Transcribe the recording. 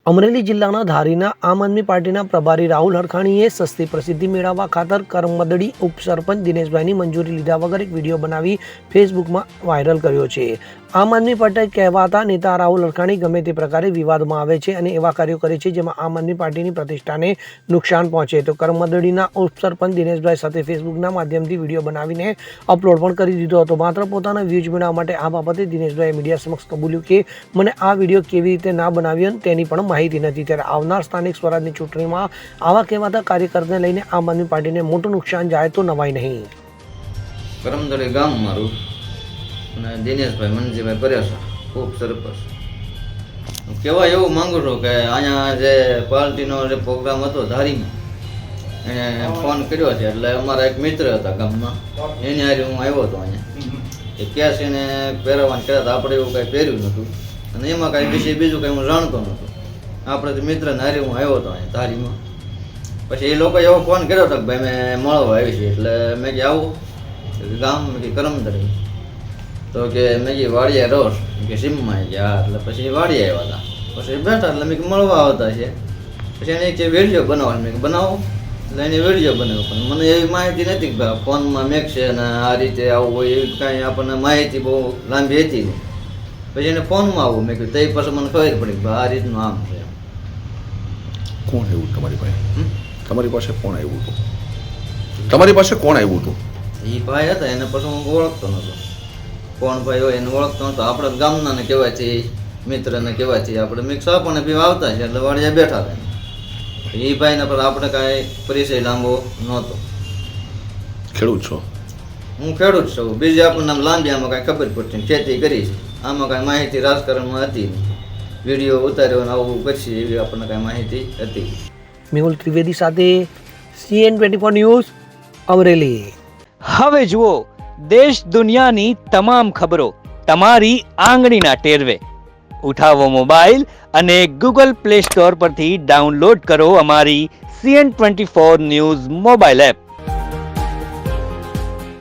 અમરેલી જિલ્લાના ધારીના આમ આદમી પાર્ટીના પ્રભારી રાહુલ હરખાણીએ સસ્તી પ્રસિદ્ધિ મેળવવા ખાતર કરમદડી ઉપસરપંચ દિનેશભાઈની મંજૂરી લીધા વગર એક વિડીયો બનાવી ફેસબુકમાં વાયરલ કર્યો છે। આમ આદમી પાર્ટી કહેવાતા નેતા રાહુલ હરખાણી ગમે તે પ્રકારે વિવાદમાં આવે છે અને એવા કાર્યો કરે છે જેમાં આમ આદમી પાર્ટીની પ્રતિષ્ઠાને નુકસાન પહોંચે તો કરમદડીના ઉપસરપંચ દિનેશભાઈ સાથે ફેસબુકના માધ્યમથી વિડીયો બનાવીને અપલોડ પણ કરી દીધો હતો। માત્ર પોતાના વ્યૂઝ મેળવવા માટે આ બાબતે દિનેશભાઈએ મીડિયા સમક્ષ કબૂલ્યું કે મને આ વિડીયો કેવી રીતે ના બનાવ્યો તેની પણ માહિતી નથી। ત્યારે આવનાર સ્થાનિક સ્વરાજની ચૂંટણીમાં આવા કહેવાતા કાર્યકરને લઈને આમ આદમી પાર્ટીને મોટું નુકસાન જાય તો નવાય નહીં। કરમદડી ગામ મારું અને દિનેશભાઈ મનજીભાઈ પરેશા ખૂબ સરપંચ કહેવા એવું માંગુ છું કે અહીંયા જે પાર્ટીનો જે પ્રોગ્રામ હતો ધારીમાં એને ફોન કર્યો છે એટલે અમારા એક મિત્ર હતા ગામમાં એની હારે હું આવ્યો હતો અહીંયા એ કેસ એને પહેરવાના કર્યા હતા આપણે એવું કાંઈ પહેર્યું નહોતું અને એમાં કાંઈ વિશે બીજું કાંઈ હું જાણતો નહોતો આપણે મિત્રને હારે હું આવ્યો હતો અહીંયા ધારીમાં પછી એ લોકોએ એવો ફોન કર્યો હતો કે ભાઈ મેં મળવા આવી છે એટલે મેં કે આવું ગામ કે કરમદડી તો કે મેં કે વાડિયા રોસ કે સીમમાં ગયા એટલે પછી વાડિયા આવ્યા હતા પછી બેઠા એટલે મેં મળવા આવતા છે પછી એને કે વિડીયો બનાવો મેં બનાવો એટલે એને વિડીયો બનાવ્યો પણ મને એવી માહિતી નથી કે ફોનમાં મેક છે અને આ રીતે આવું હોય એવી કાંઈ આપણને માહિતી બહુ લાંબી હતી નહીં પછી એને ફોનમાં આવું મેં કીધું તે પછી મને ખબર પડી કે આ રીતનું આમ છે। કોણ આવ્યું તમારી પાસે? તમારી પાસે કોણ આવ્યું હતું? તમારી પાસે કોણ આવ્યું હતું? એ ભાઈ હતા એને પછી હું ઓળખતો નહોતો કોણ ભાઈ હોય એને ઓળખતો નહોતો આપણે ગામનાને કહેવાથી મિત્રને કહેવાથી આપણે મિક્સ આપણને પીવા આવતા છે એટલે વાડિયા બેઠા હતા એ ભાઈને પર આપણે કાંઈ પરિચય લાંબો નહોતો। ખેડૂત છો? હું ખેડૂત છું બીજી આપણને આમ લાંબી આમાં કાંઈ ખબર પડતી ખેતી કરી છે આમાં કાંઈ માહિતી રાજકારણમાં હતી નહીં વિડીયો ઉતાર્યો અને આવું કરશે એવી આપણને કાંઈ માહિતી હતી। મેહુલ ત્રિવેદી સાથે CN24 ન્યૂઝ અમરેલી। હવે જુઓ દેશ દુનિયાની તમામ ખબરો તમારી આંગળીના ટેરવે। ઉઠાવો મોબાઈલ અને Google Play Store પરથી ડાઉનલોડ કરો અમારી CN24 ન્યૂઝ મોબાઈલ એપ।